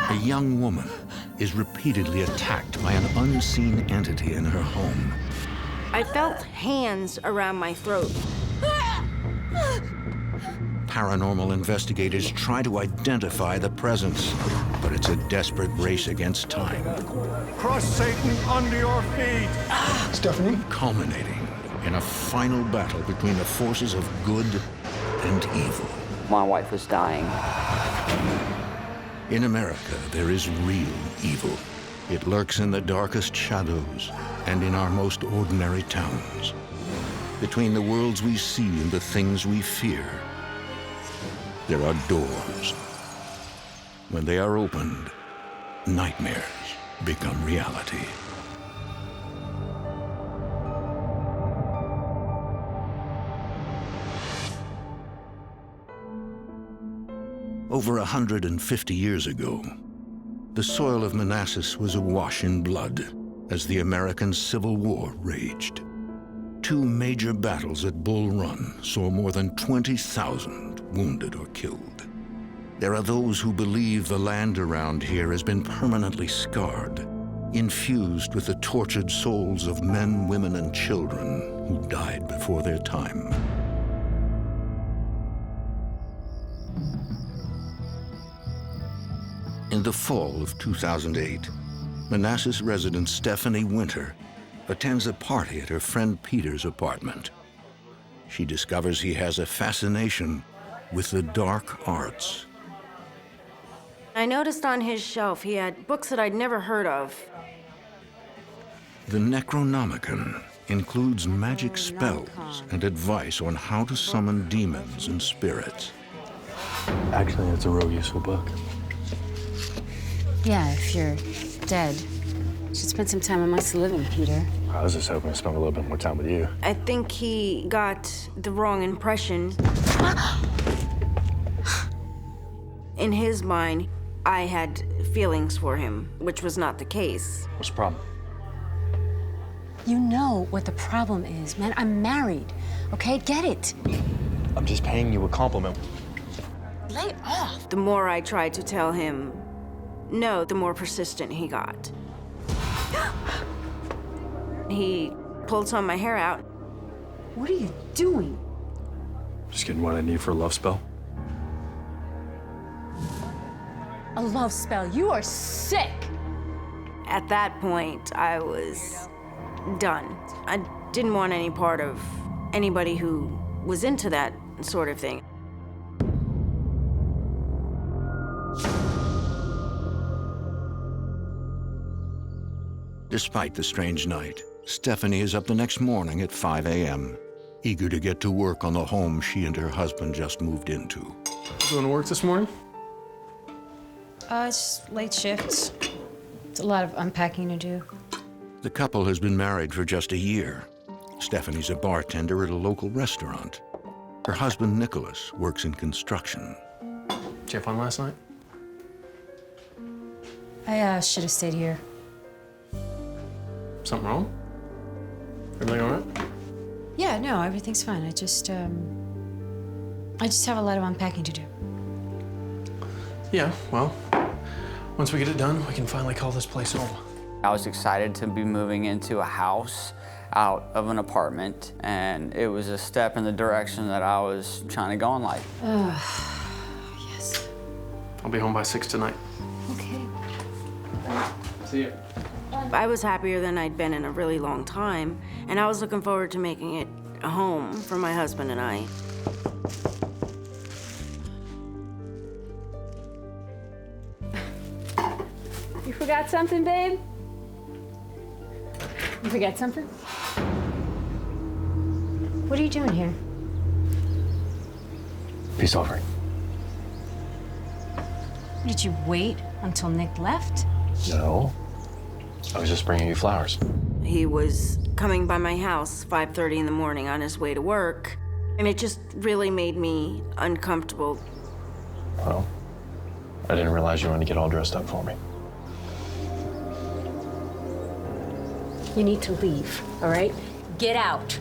A young woman is repeatedly attacked by an unseen entity in her home. I felt hands around my throat. Paranormal investigators try to identify the presence, but it's a desperate race against time. Crush Satan under your feet! Stephanie? Culminating in a final battle between the forces of good and evil. My wife was dying. In America, there is real evil. It lurks in the darkest shadows and in our most ordinary towns. Between the worlds we see and the things we fear, there are doors. When they are opened, nightmares become reality. Over 150 years ago, the soil of Manassas was awash in blood as the American Civil War raged. Two major battles at Bull Run saw more than 20,000 wounded or killed. There are those who believe the land around here has been permanently scarred, infused with the tortured souls of men, women, and children who died before their time. In the fall of 2008, Manassas resident Stephanie Winter attends a party at her friend Peter's apartment. She discovers he has a fascination with the dark arts. I noticed on his shelf he had books that I'd never heard of. The Necronomicon includes magic spells and advice on how to summon demons and spirits. Actually, it's a real useful book. Yeah, if you're dead. You should spend some time amongst the living, Peter. I was just hoping to spend a little bit more time with you. I think he got the wrong impression. In his mind, I had feelings for him, which was not the case. What's the problem? You know what the problem is, man. I'm married, okay? Get it. I'm just paying you a compliment. Lay off. The more I tried to tell him no, the more persistent he got. He pulled some of my hair out. What are you doing? Just getting what I need for a love spell. A love spell. You are sick. At that point, I was done. I didn't want any part of anybody who was into that sort of thing. Despite the strange night, Stephanie is up the next morning at 5 a.m., eager to get to work on the home she and her husband just moved into. Going to work this morning? It's late shifts. It's a lot of unpacking to do. The couple has been married for just a year. Stephanie's a bartender at a local restaurant. Her husband, Nicholas, works in construction. Did you have fun last night? I should have stayed here. Something wrong? Everything all right? Yeah, no, everything's fine. I just have a lot of unpacking to do. Yeah, well, once we get it done, we can finally call this place home. I was excited to be moving into a house out of an apartment, and it was a step in the direction that I was trying to go in life. Yes. I'll be home by 6 tonight. Okay. See you. I was happier than I'd been in a really long time, and I was looking forward to making it a home for my husband and I. You forgot something, babe? You forgot something? What are you doing here? Peace offering. Did you wait until Nick left? No. I was just bringing you flowers. He was coming by my house 5:30 in the morning on his way to work, and it just really made me uncomfortable. Well, I didn't realize you wanted to get all dressed up for me. You need to leave, all right? Get out.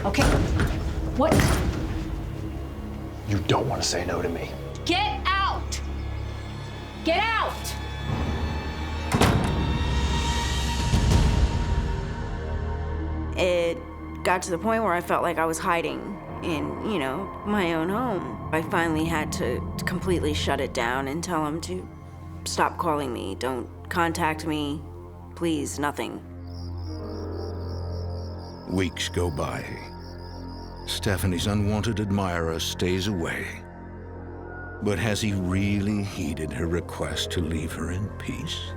Okay? What? You don't want to say no to me. Get out! Get out! It got to the point where I felt like I was hiding in, you know, my own home. I finally had to completely shut it down and tell him to stop calling me. Don't contact me. Please, nothing. Weeks go by. Stephanie's unwanted admirer stays away. But has he really heeded her request to leave her in peace?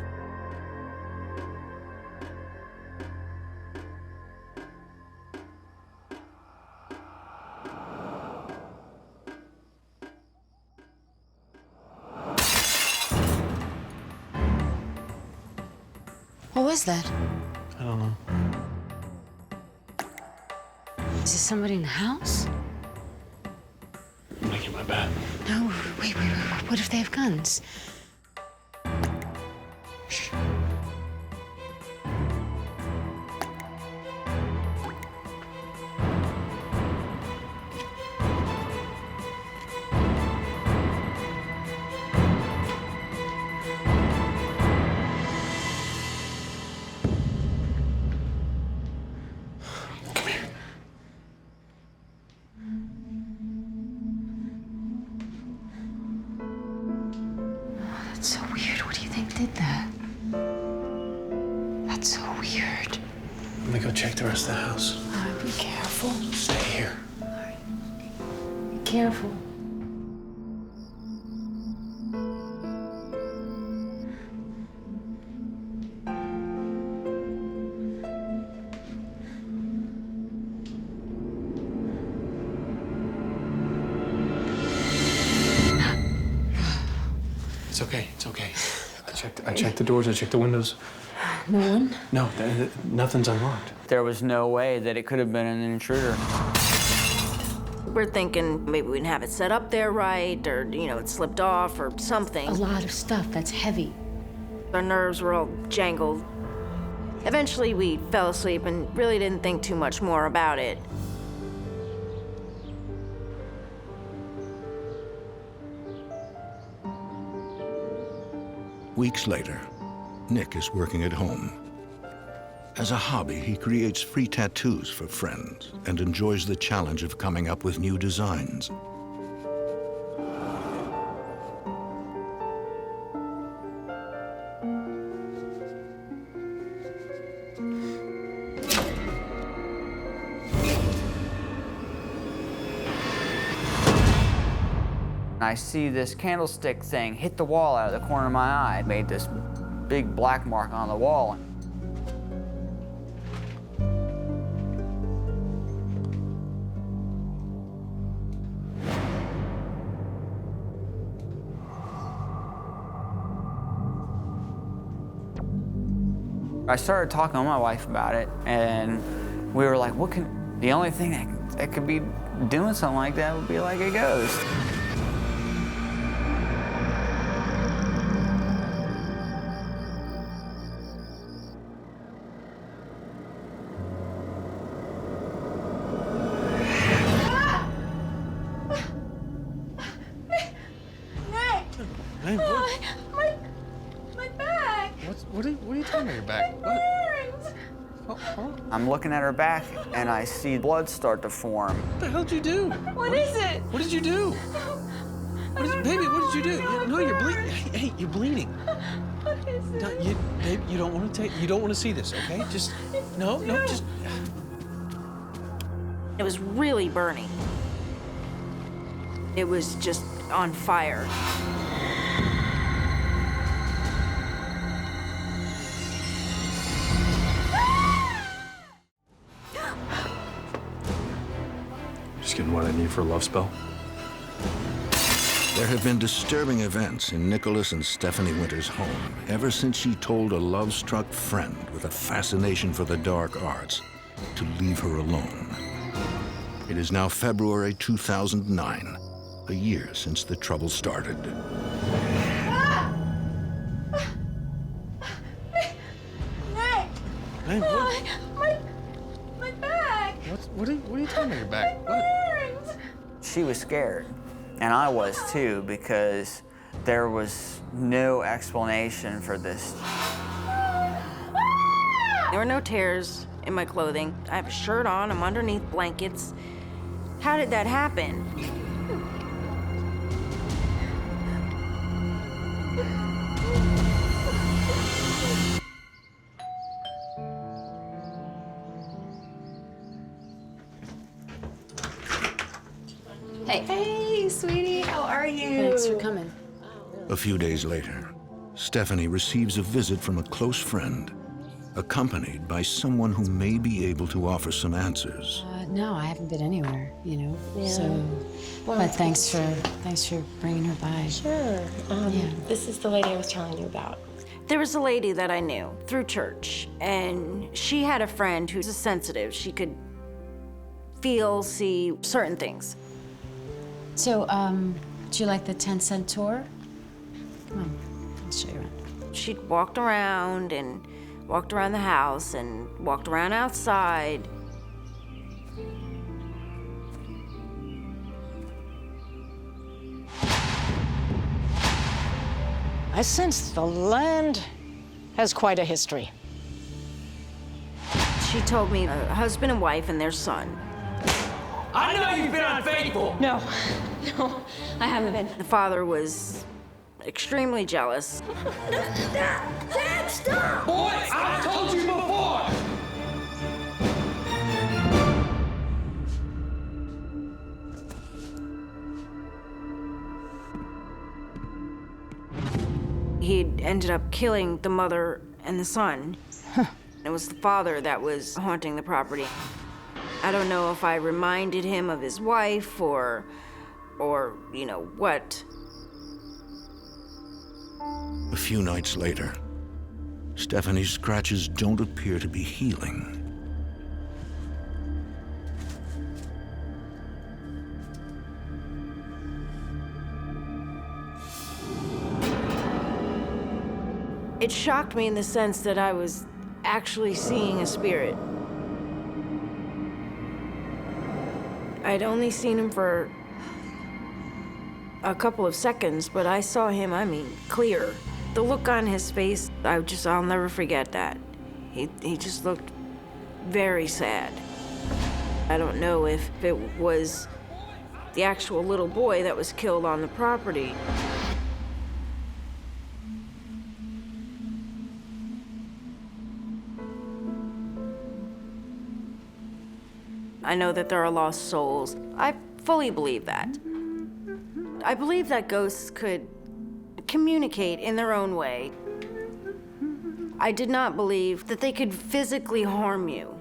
What was that? I don't know. Is this somebody in the house? I'm gonna get my bat. No, wait. What if they have guns? Shh. Come here. That's so weird. What do you think did that? That's so weird. Let me go check the rest of the house. All right, be careful. Stay here. All right. Be careful. It's okay. It's okay. I checked the doors. I checked the windows. No one? No, nothing's unlocked. There was no way that it could have been an intruder. We're thinking maybe we didn't have it set up there right, or, you know, it slipped off or something. A lot of stuff that's heavy. Our nerves were all jangled. Eventually, we fell asleep and really didn't think too much more about it. Weeks later, Nick is working at home. As a hobby, he creates free tattoos for friends and enjoys the challenge of coming up with new designs. I see this candlestick thing hit the wall out of the corner of my eye. It made this big black mark on the wall. I started talking to my wife about it, and we were like, the only thing that could be doing something like that would be like a ghost. Hey, what? My back! What are you talking about? Your back? What? I'm looking at her back, and I see blood start to form. What the hell did you do? What is it? What did you do? Baby, what did you do? No, you're bleeding. Hey, you're bleeding. What is it? No, babe, you don't want to see this, okay? Just just. It was really burning. It was just on fire. Just getting what I need for a love spell. There have been disturbing events in Nicholas and Stephanie Winter's home ever since she told a love-struck friend with a fascination for the dark arts to leave her alone. It is now February 2009, a year since the trouble started. Hey, what? My back! What are you talking about? Your back? What? She was scared, and I was too, because There was no explanation for this. There were no tears in my clothing. I have a shirt on, I'm underneath blankets. How did that happen? Hey, sweetie, how are you? Thanks for coming. A few days later, Stephanie receives a visit from a close friend, accompanied by someone who may be able to offer some answers. No, I haven't been anywhere, you know. Yeah. So, Well, but thanks for bringing her by. Sure. Yeah. This is the lady I was telling you about. There was a lady that I knew through church, and she had a friend who's a sensitive. She could feel, see certain things. So, do you like the 10-cent tour? Come on, I'll show you around. She'd walked around the house and walked around outside. I sense the land has quite a history. She told me a husband and wife and their son. I know you've been unfaithful. No, I haven't been. The father was extremely jealous. Dad, stop! Boys, I've told you before! He'd ended up killing the mother and the son. It was the father that was haunting the property. I don't know if I reminded him of his wife or you know, what. A few nights later, Stephanie's scratches don't appear to be healing. It shocked me in the sense that I was actually seeing a spirit. I'd only seen him for a couple of seconds, but I saw him, I mean, clear. The look on his face, I'll never forget that. He just looked very sad. I don't know if it was the actual little boy that was killed on the property. I know that there are lost souls. I fully believe that. I believe that ghosts could communicate in their own way. I did not believe that they could physically harm you.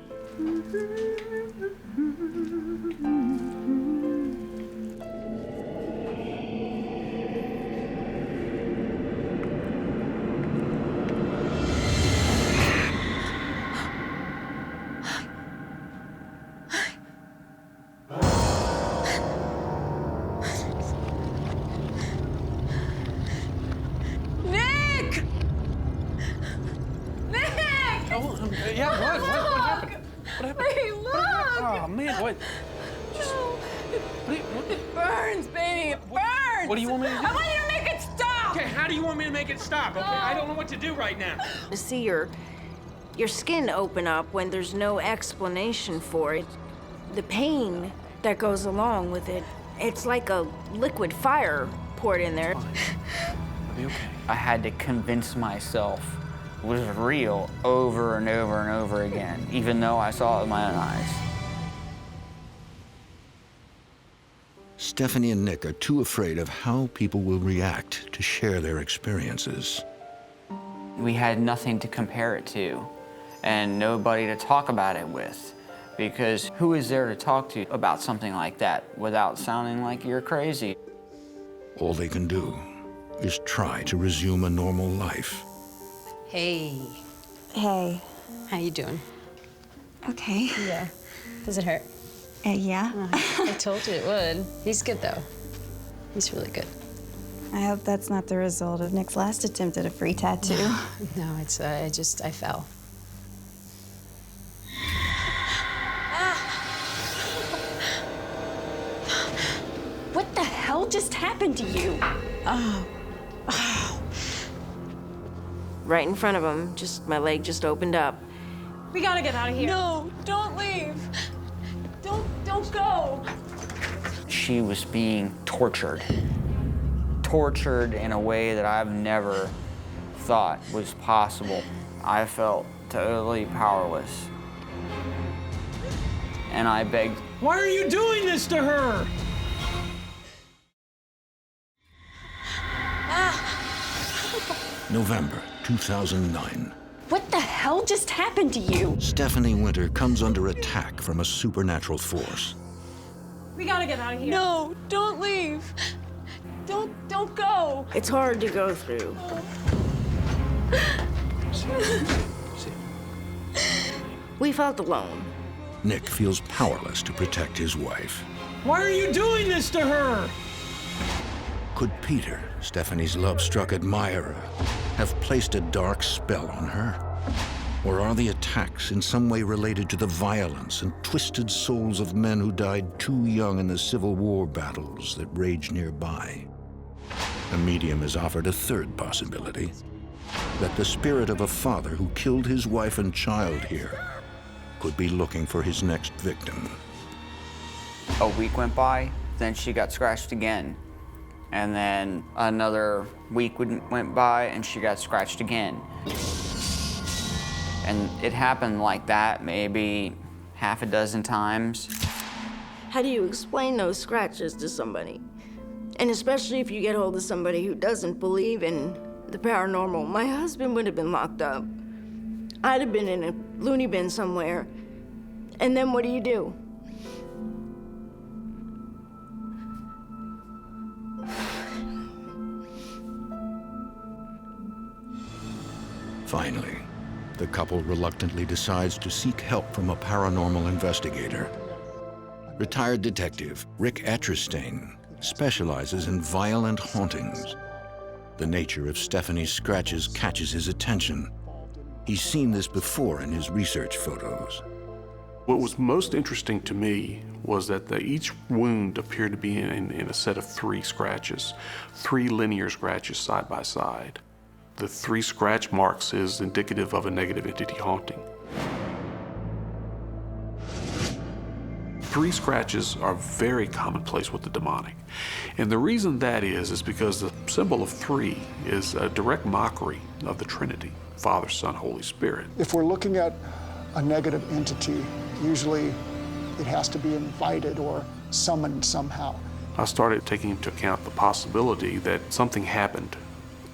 Yeah, what happened? What happened? Hey, look! Oh, man, what? Just, It burns, baby, it burns! What do you want me to do? I want you to make it stop! Okay, how do you want me to make it stop, okay? I don't know what to do right now. To see your skin open up when there's no explanation for it, the pain that goes along with it, it's like a liquid fire poured in there. I'll be okay. I had to convince myself it was real over and over and over again, even though I saw it with my own eyes. Stephanie and Nick are too afraid of how people will react to share their experiences. We had nothing to compare it to and nobody to talk about it with, because who is there to talk to about something like that without sounding like you're crazy? All they can do is try to resume a normal life. Hey, Hey. how you doing? Okay. Yeah. Does it hurt? Yeah. I told you it would. He's good though. He's really good. I hope that's not the result of Nick's last attempt at a free tattoo. No, it's I fell. What the hell just happened to you? Right in front of him, my leg just opened up. We gotta get out of here. No, don't leave. Don't go. She was being tortured. Tortured in a way that I've never thought was possible. I felt totally powerless. And I begged, Why are you doing this to her? November 2009. What the hell just happened to you? Stephanie Winter comes under attack from a supernatural force. We gotta get out of here. No, don't leave. Don't go. It's hard to go through. We felt alone. Nick feels powerless to protect his wife. Why are you doing this to her? Could Peter, Stephanie's love-struck admirer, have placed a dark spell on her? Or are the attacks in some way related to the violence and twisted souls of men who died too young in the Civil War battles that rage nearby? A medium has offered a third possibility, that the spirit of a father who killed his wife and child here could be looking for his next victim. a week went by, then she got scratched again. And then another week went by and she got scratched again. And it happened like that maybe half a dozen times. How do you explain those scratches to somebody? And especially if you get hold of somebody who doesn't believe in the paranormal. My husband would have been locked up. I'd have been in a loony bin somewhere. And then what do? Finally, the couple reluctantly decides to seek help from a paranormal investigator. Retired detective Rick Atcherstein specializes in violent hauntings. The nature of Stephanie's scratches catches his attention. He's seen this before in his research photos. What was most interesting to me was that each wound appeared to be in a set of 3 scratches, 3 linear scratches side by side. The 3 scratch marks is indicative of a negative entity haunting. 3 scratches are very commonplace with the demonic. And the reason that is because the symbol of 3 is a direct mockery of the Trinity, Father, Son, Holy Spirit. If we're looking at a negative entity, usually it has to be invited or summoned somehow. I started taking into account the possibility that something happened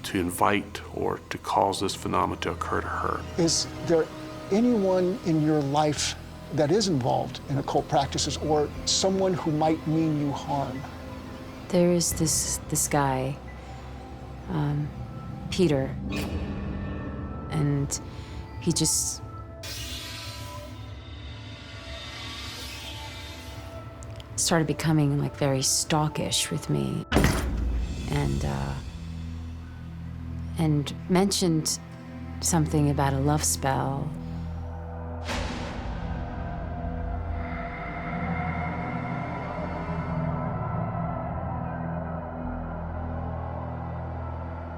to invite or to cause this phenomenon to occur to her. Is there anyone in your life that is involved in occult practices or someone who might mean you harm? There is this guy, Peter, and he just started becoming like very stalkish with me, and mentioned something about a love spell.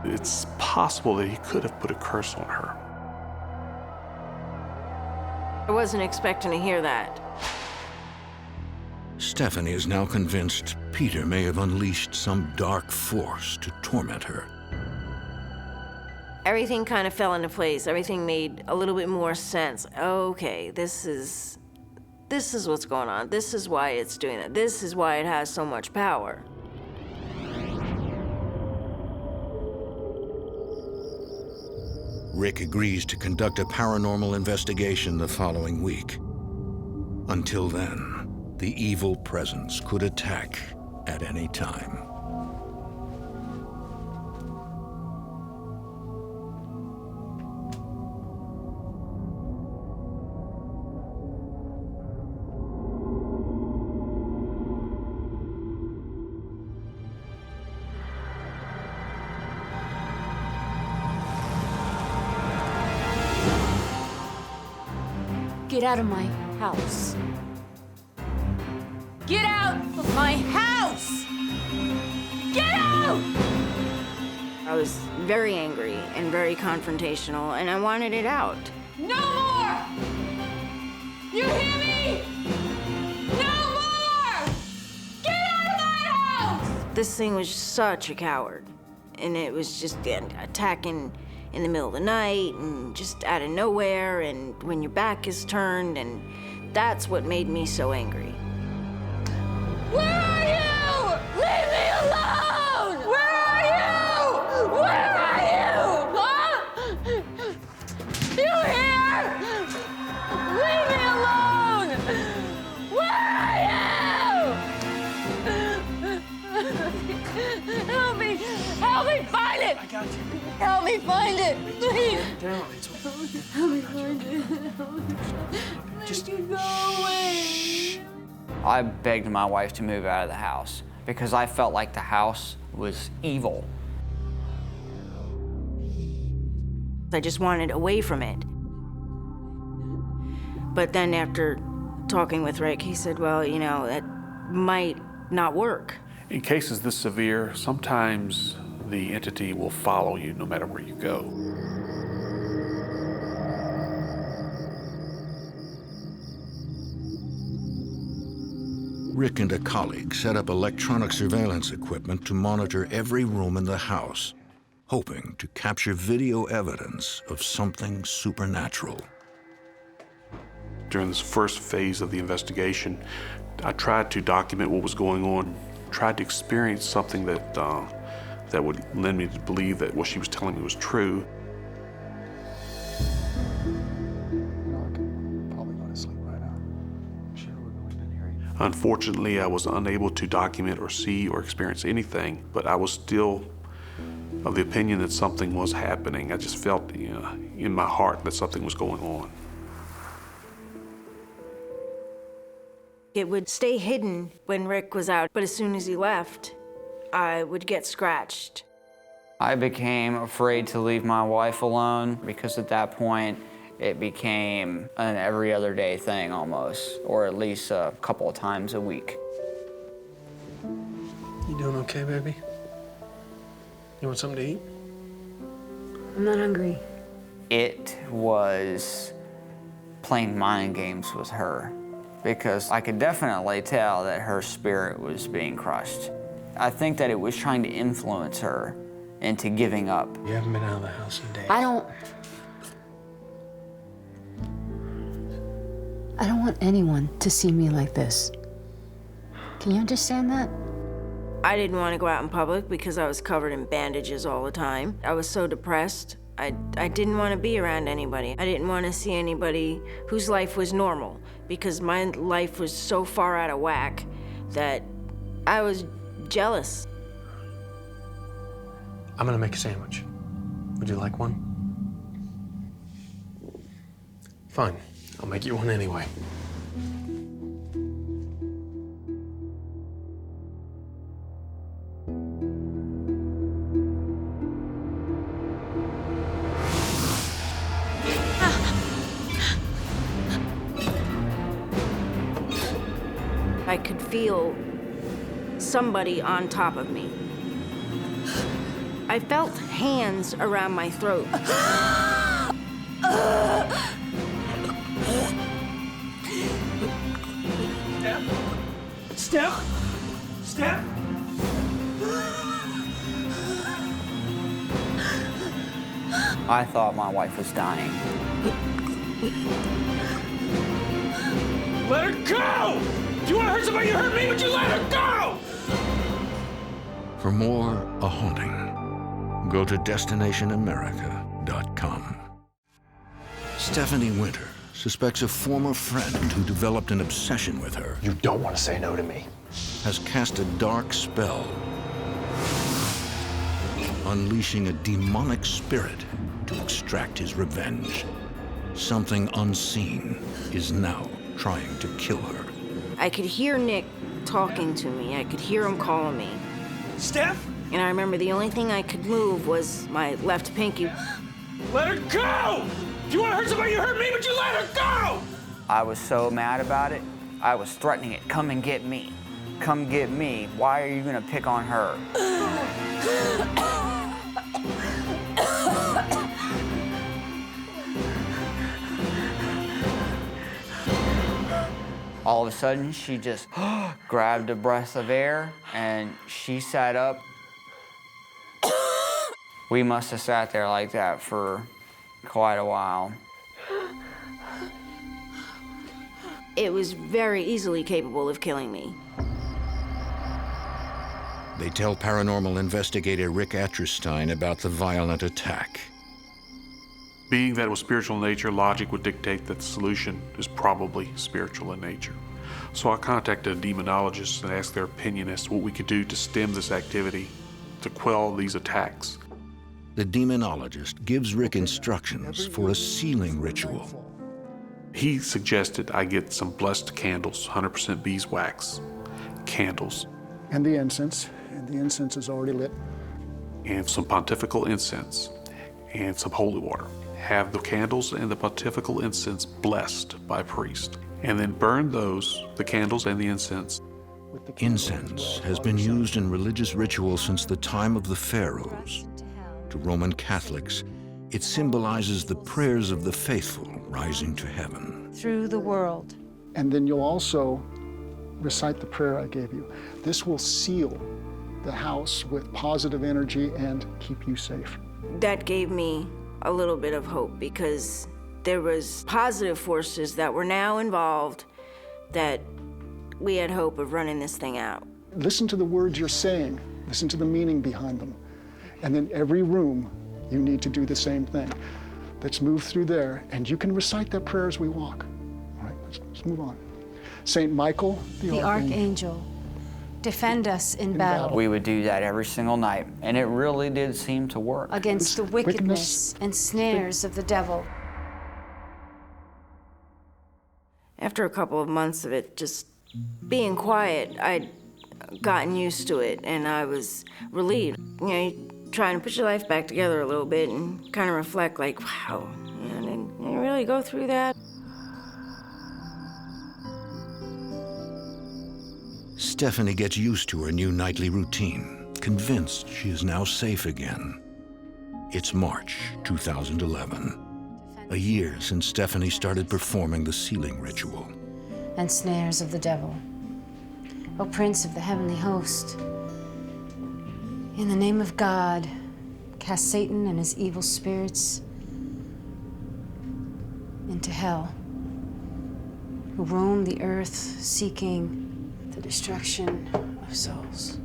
It's possible that he could have put a curse on her. I wasn't expecting to hear that. Stephanie is now convinced Peter may have unleashed some dark force to torment her. Everything kind of fell into place. Everything made a little bit more sense. Okay, this is what's going on. This is why it's doing that. This is why it has so much power. Rick agrees to conduct a paranormal investigation the following week. Until then, the evil presence could attack at any time. Get out of my house. Get out of my house! Get out! I was very angry and very confrontational, and I wanted it out. No more! You hear me? No more! Get out of my house! This thing was such a coward, and it was just attacking in the middle of the night and just out of nowhere and when your back is turned, and that's what made me so angry. Where are you? Leave me alone! Where are you? Where are you? Huh? You here? Leave me alone! Where are you? Help me! Help me find it! I got you. Help me find it! Please! Down. It's okay. Help me find it. Just go away. I begged my wife to move out of the house because I felt like the house was evil. I just wanted away from it. But then after talking with Rick, he said, well, you know, that might not work. In cases this severe, sometimes the entity will follow you no matter where you go. Rick and a colleague set up electronic surveillance equipment to monitor every room in the house, hoping to capture video evidence of something supernatural. During this first phase of the investigation, I tried to document what was going on, tried to experience something that would lend me to believe that what she was telling me was true. Unfortunately, I was unable to document or see or experience anything, but I was still of the opinion that something was happening. I just felt in my heart that something was going on. It would stay hidden when Rick was out, but as soon as he left, I would get scratched. I became afraid to leave my wife alone because at that point, it became an every other day thing almost, or at least a couple of times a week. You doing okay, baby? You want something to eat? I'm not hungry. It was playing mind games with her because I could definitely tell that her spirit was being crushed. I think that it was trying to influence her into giving up. You haven't been out of the house in days. I don't want anyone to see me like this. Can you understand that? I didn't want to go out in public because I was covered in bandages all the time. I was so depressed. I didn't want to be around anybody. I didn't want to see anybody whose life was normal because my life was so far out of whack that I was jealous. I'm gonna make a sandwich. Would you like one? Fine, I'll make you one anyway. I could feel somebody on top of me. I felt hands around my throat. Steph? Steph? I thought my wife was dying. Let her go! If you want to hurt somebody, you hurt me, but you let her go! For more A Haunting, go to destinationamerica.com. Stephanie Winter suspects a former friend who developed an obsession with her You don't want to say no to me. has cast a dark spell, unleashing a demonic spirit to extract his revenge. Something unseen is now trying to kill her. I could hear Nick talking to me. I could hear him calling me. Steph? And I remember the only thing I could move was my left pinky. Let her go! If you want to hurt somebody, you hurt me, but you let her go! I was so mad about it, I was threatening it. Come and get me. Come get me. Why are you gonna pick on her? All of a sudden, she just grabbed a breath of air, and she sat up. We must have sat there like that for quite a while. It was very easily capable of killing me. They tell paranormal investigator Rick Atterstein about the violent attack. Being that it was spiritual in nature, logic would dictate that the solution is probably spiritual in nature. So I contacted a demonologist and asked their opinion as to what we could do to stem this activity, to quell these attacks. The demonologist gives Rick instructions for a sealing ritual. He suggested I get some blessed candles, 100% beeswax candles. And the incense is already lit. And some pontifical incense and some holy water. Have the candles and the pontifical incense blessed by a priest. And then burn those, the candles and the incense. Incense has been used in religious rituals since the time of the pharaohs. To Roman Catholics, it symbolizes the prayers of the faithful rising to heaven. Through the world. And then you'll also recite the prayer I gave you. This will seal the house with positive energy and keep you safe. That gave me a little bit of hope because there was positive forces that were now involved that we had hope of running this thing out. Listen to the words you're saying. Listen to the meaning behind them. And then every room, you need to do the same thing. Let's move through there, and you can recite that prayer as we walk. All right, let's move on. Saint Michael, the Archangel, defend us in battle. We would do that every single night, and it really did seem to work. Against the wickedness and snares of the devil. After a couple of months of it just being quiet, I'd gotten used to it, and I was relieved. You know, you trying to put your life back together a little bit and kind of reflect like, wow, did you really go through that? Stephanie gets used to her new nightly routine, convinced she is now safe again. It's March 2011, a year since Stephanie started performing the sealing ritual. And snares of the devil. O Prince of the heavenly host, in the name of God, cast Satan and his evil spirits into hell, who roam the earth seeking the destruction of souls.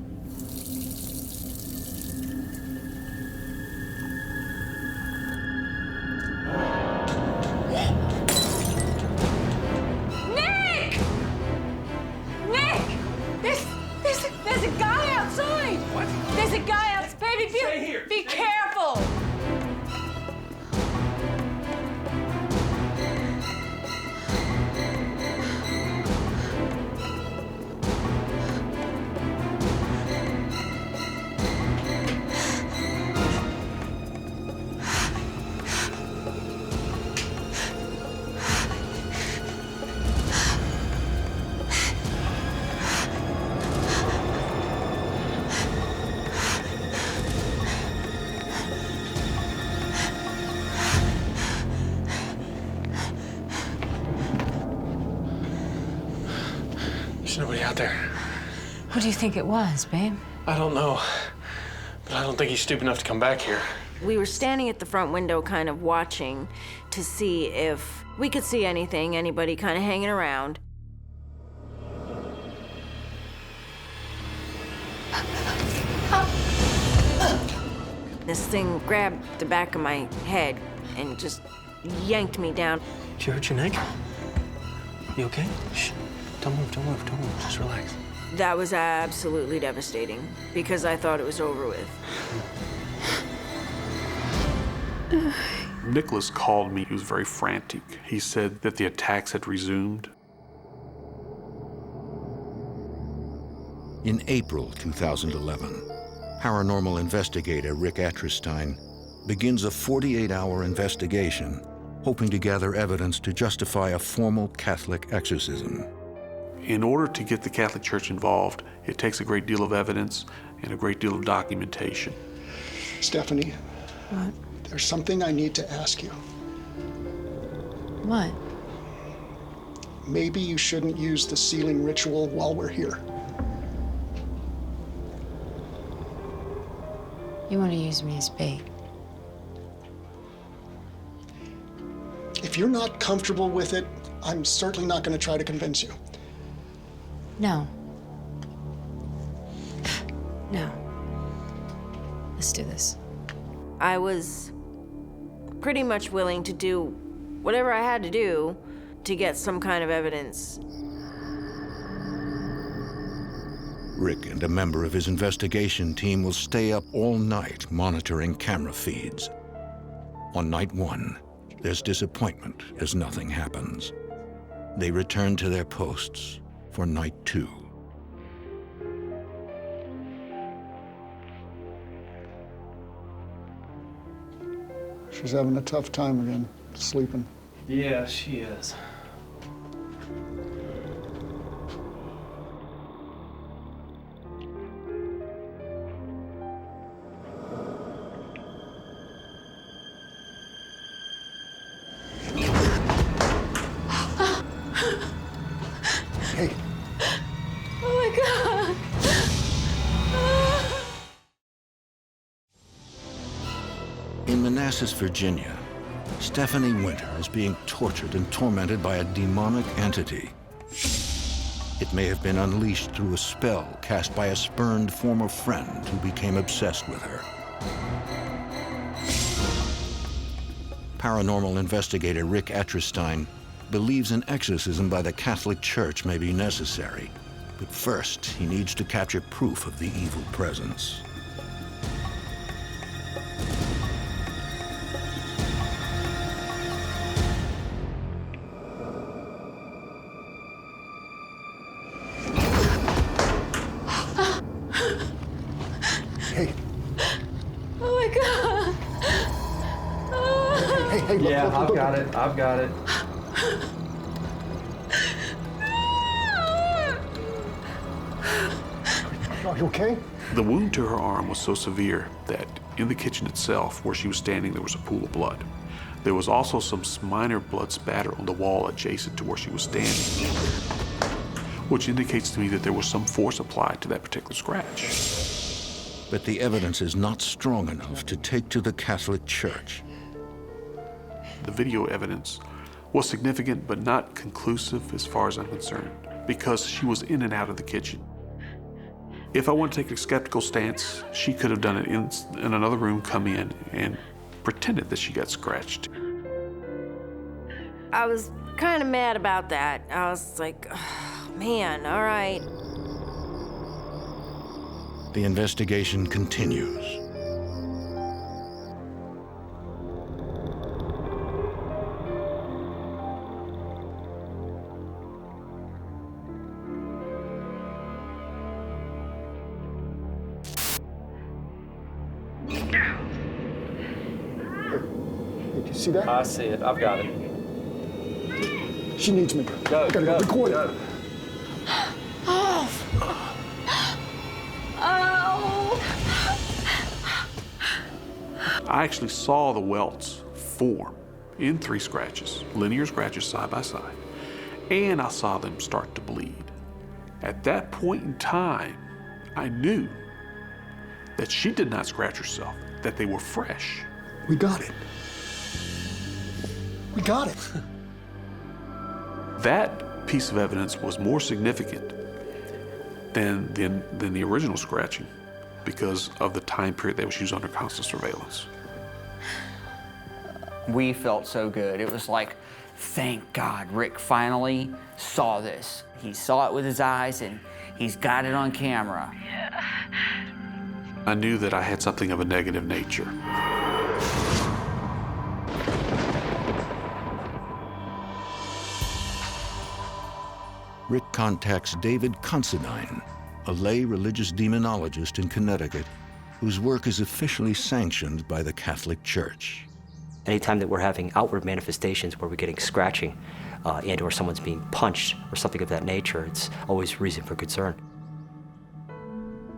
Nick! Nick! There's a guy outside! What? There's a guy outside. Baby, Stay here. Be careful! There's nobody out there. Who do you think it was, babe? I don't know. But I don't think he's stupid enough to come back here. We were standing at the front window kind of watching to see if we could see anything, anybody kind of hanging around. This thing grabbed the back of my head and just yanked me down. Did you hurt your neck? You okay? Shh. Don't move, don't move, don't move. Just relax. That was absolutely devastating because I thought it was over with. Nicholas called me. He was very frantic. He said that the attacks had resumed. In April 2011, paranormal investigator Rick Atterstein begins a 48-hour investigation, hoping to gather evidence to justify a formal Catholic exorcism. In order to get the Catholic Church involved, it takes a great deal of evidence and a great deal of documentation. Stephanie, What? there's something I need to ask you. What? maybe you shouldn't use the sealing ritual while we're here. You want to use me as bait? If you're not comfortable with it, I'm certainly not going to try to convince you. No. No. Let's do this. I was pretty much willing to do whatever I had to do to get some kind of evidence. Rick and a member of his investigation team will stay up all night monitoring camera feeds. On night 1, there's disappointment as nothing happens. They return to their posts for night 2. She's having a tough time again, sleeping. Yeah, she is. Hey. Oh my God. In Manassas, Virginia, Stephanie Winter is being tortured and tormented by a demonic entity. It may have been unleashed through a spell cast by a spurned former friend who became obsessed with her. Paranormal investigator Rick Etterstein believes an exorcism by the Catholic Church may be necessary, but first he needs to capture proof of the evil presence. Hey. Oh my God. Hey, look, Yeah, look, I've look. got it. I've got it. Are you okay? The wound to her arm was so severe that in the kitchen itself, where she was standing, there was a pool of blood. There was also some minor blood spatter on the wall adjacent to where she was standing, which indicates to me that there was some force applied to that particular scratch. But the evidence is not strong enough to take to the Catholic Church. The video evidence was significant but not conclusive as far as I'm concerned, because she was in and out of the kitchen. If I want to take a skeptical stance, she could have done it in another room, come in, and pretended that she got scratched. I was kind of mad about that. I was like, oh, man, all right. The investigation continues. Did you see that? I see it. I've got it. She needs me. Go, I gotta go, record it. go. I actually saw the welts form in 3 scratches, linear scratches side by side, and I saw them start to bleed. At that point in time, I knew that she did not scratch herself, that they were fresh. We got it. We got it. That piece of evidence was more significant than the original scratching because of the time period that she was under constant surveillance. We felt so good. It was like, thank God, Rick finally saw this. He saw it with his eyes and he's got it on camera. I knew that I had something of a negative nature. Rick contacts David Considine, a lay religious demonologist in Connecticut, whose work is officially sanctioned by the Catholic Church. Anytime that we're having outward manifestations where we're getting scratching and or someone's being punched or something of that nature, it's always reason for concern.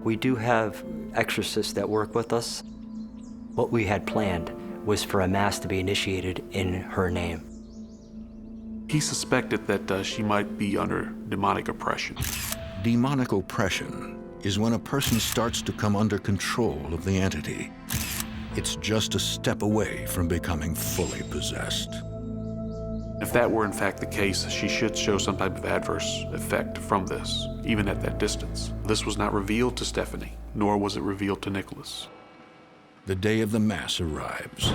We do have exorcists that work with us. What we had planned was for a mass to be initiated in her name. He suspected that she might be under demonic oppression. Demonic oppression is when a person starts to come under control of the entity. It's just a step away from becoming fully possessed. If that were in fact the case, she should show some type of adverse effect from this, even at that distance. This was not revealed to Stephanie, nor was it revealed to Nicholas. The day of the Mass arrives.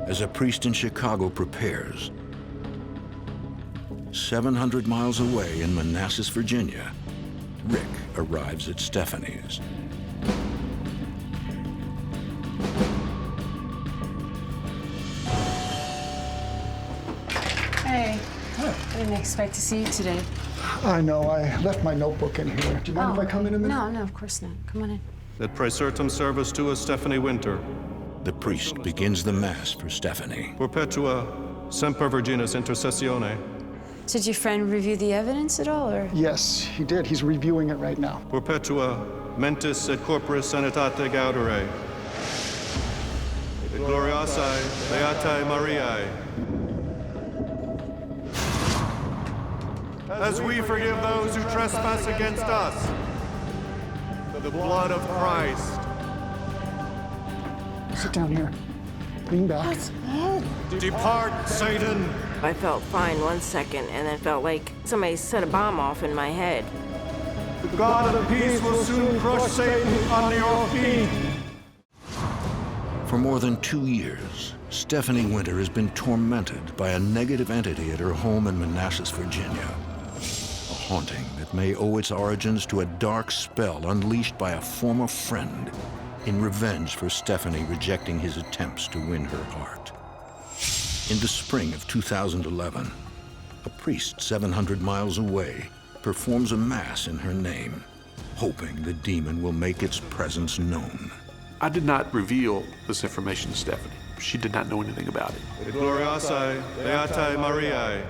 As a priest in Chicago prepares, 700 miles away in Manassas, Virginia, Rick arrives at Stephanie's. Hey. I didn't expect to see you today. I know, I left my notebook in here. Do you mind if I come in a minute? No, of course not. Come on in. Et praesertum servus tua Stephanie Winter. The priest begins the Mass for Stephanie. Perpetua semper virginis intercessione. Did your friend review the evidence at all, or? Yes, he did. He's reviewing it right now. Perpetua mentis et corporis sanitate gaudere. Et gloriasae Beatae Mariae. As we forgive those who trespass against us, the blood of Christ. Sit down here. Lean back. Depart, Satan. I felt fine 1 second and then felt like somebody set a bomb off in my head. The God of peace will soon crush Satan under your feet. For more than 2 years, Stephanie Winter has been tormented by a negative entity at her home in Manassas, Virginia. A haunting that may owe its origins to a dark spell unleashed by a former friend in revenge for Stephanie rejecting his attempts to win her heart. In the spring of 2011, a priest 700 miles away performs a Mass in her name, hoping the demon will make its presence known. I did not reveal this information to Stephanie. She did not know anything about it. Et gloriasae Beatae Mariae.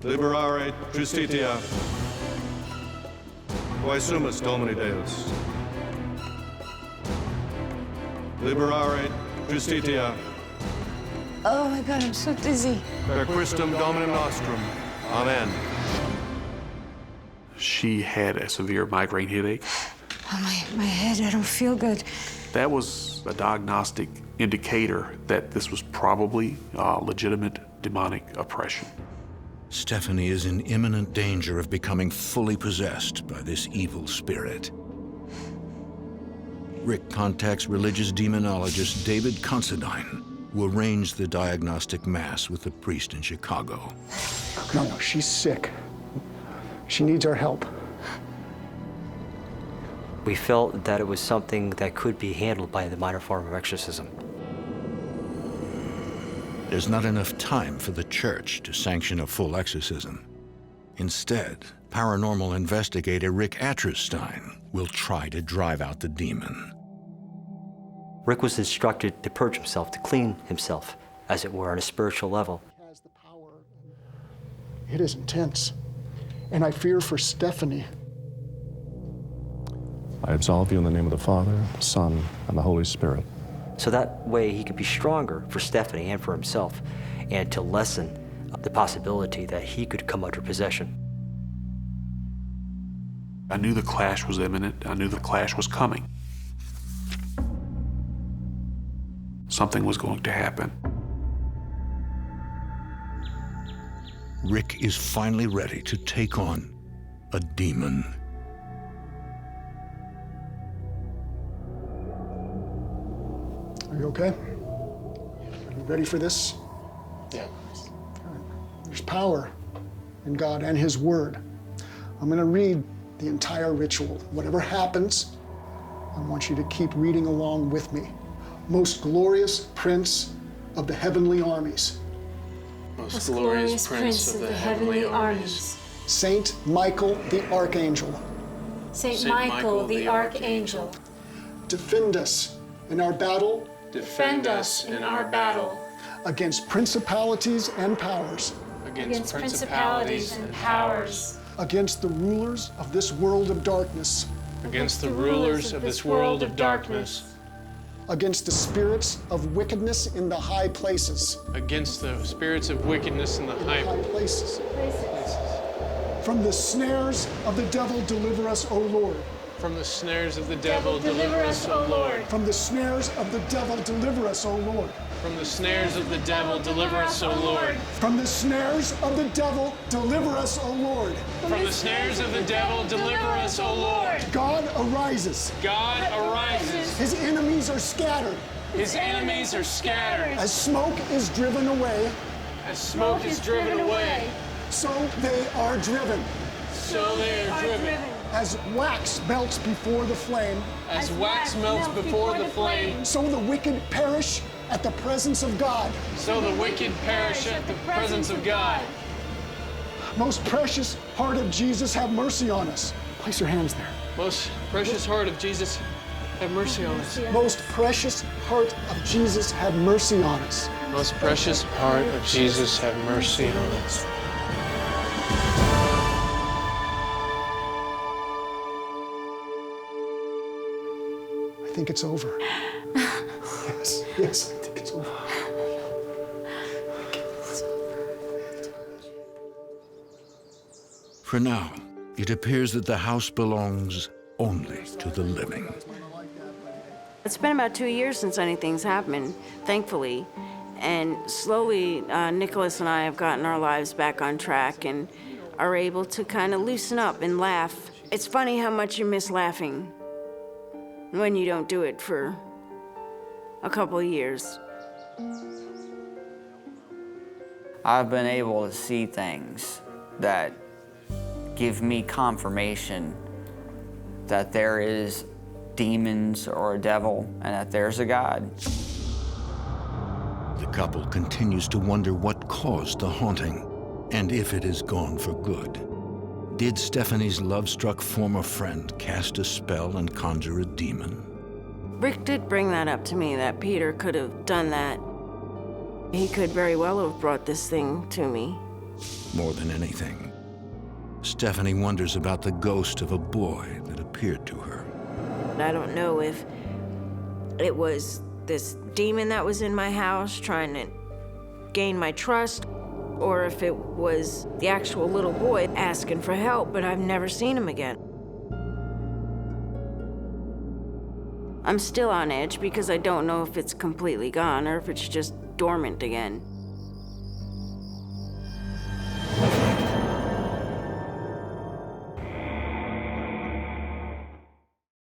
Liberare justitia. Quae sumus Domini Deus. Liberare justitia. Oh my God, I'm so dizzy. Per Christum Dominum Nostrum. Amen. She had a severe migraine headache. Oh, my head, I don't feel good. That was a diagnostic indicator that this was probably legitimate demonic oppression. Stephanie is in imminent danger of becoming fully possessed by this evil spirit. Rick contacts religious demonologist David Considine, who arranged the diagnostic Mass with the priest in Chicago. No, she's sick. She needs our help. We felt that it was something that could be handled by the minor form of exorcism. There's not enough time for the church to sanction a full exorcism. Instead, paranormal investigator Rick Atterstein will try to drive out the demon. Rick was instructed to purge himself, to clean himself, as it were, on a spiritual level. It is intense, and I fear for Stephanie. I absolve you in the name of the Father, Son, and the Holy Spirit. So that way he could be stronger for Stephanie and for himself, and to lessen the possibility that he could come under possession. I knew the clash was imminent. I knew the clash was coming. Something was going to happen. Rick is finally ready to take on a demon. Are you okay? Are you ready for this? Yeah. There's power in God and His Word. I'm going to read the entire ritual. Whatever happens, I want you to keep reading along with me. Most glorious Prince of the heavenly armies. Most glorious Prince of the heavenly armies. Saint Michael the Archangel. Saint Michael the Archangel. Defend us in our battle. Defend us in our battle. Against principalities and powers. Against principalities and powers. Against the rulers of this world of darkness. Against the rulers of this world of darkness. against the spirits of wickedness in the high places. Against the spirits of wickedness in the high places. From the snares of the devil, deliver us, O Lord. From the snares of the devil, deliver us, O Lord. From the snares of the devil, deliver us, O Lord. From the snares of the devil, deliver us, O Lord. From the snares of the devil, deliver us, O Lord. From the snares of the devil, deliver us, O Lord. God arises. God arises. His enemies are scattered. His enemies are scattered. As smoke is driven away. As smoke is driven away. So they are driven. So they are driven. As wax melts before the flame. As wax melts before the flame. So the wicked perish at the presence of God. So the wicked perish at the presence of God. Most precious heart of Jesus, have mercy on us. Place your hands there. Most precious heart of Jesus, have mercy on us. Most precious heart of Jesus, have mercy on us. Most precious heart of Jesus, have mercy on us. I think it's over. Yes, yes, I think it's over. For now, it appears that the house belongs only to the living. It's been about 2 years since anything's happened, thankfully. And slowly, Nicholas and I have gotten our lives back on track and are able to kind of loosen up and laugh. It's funny how much you miss laughing when you don't do it for a couple of years. I've been able to see things that give me confirmation that there is demons or a devil and that there's a God. The couple continues to wonder what caused the haunting and if it is gone for good. Did Stephanie's love-struck former friend cast a spell and conjure a demon? Rick did bring that up to me, that Peter could have done that. He could very well have brought this thing to me. More than anything, Stephanie wonders about the ghost of a boy that appeared to her. I don't know if it was this demon that was in my house trying to gain my trust, or if it was the actual little boy asking for help, but I've never seen him again. I'm still on edge because I don't know if it's completely gone or if it's just dormant again.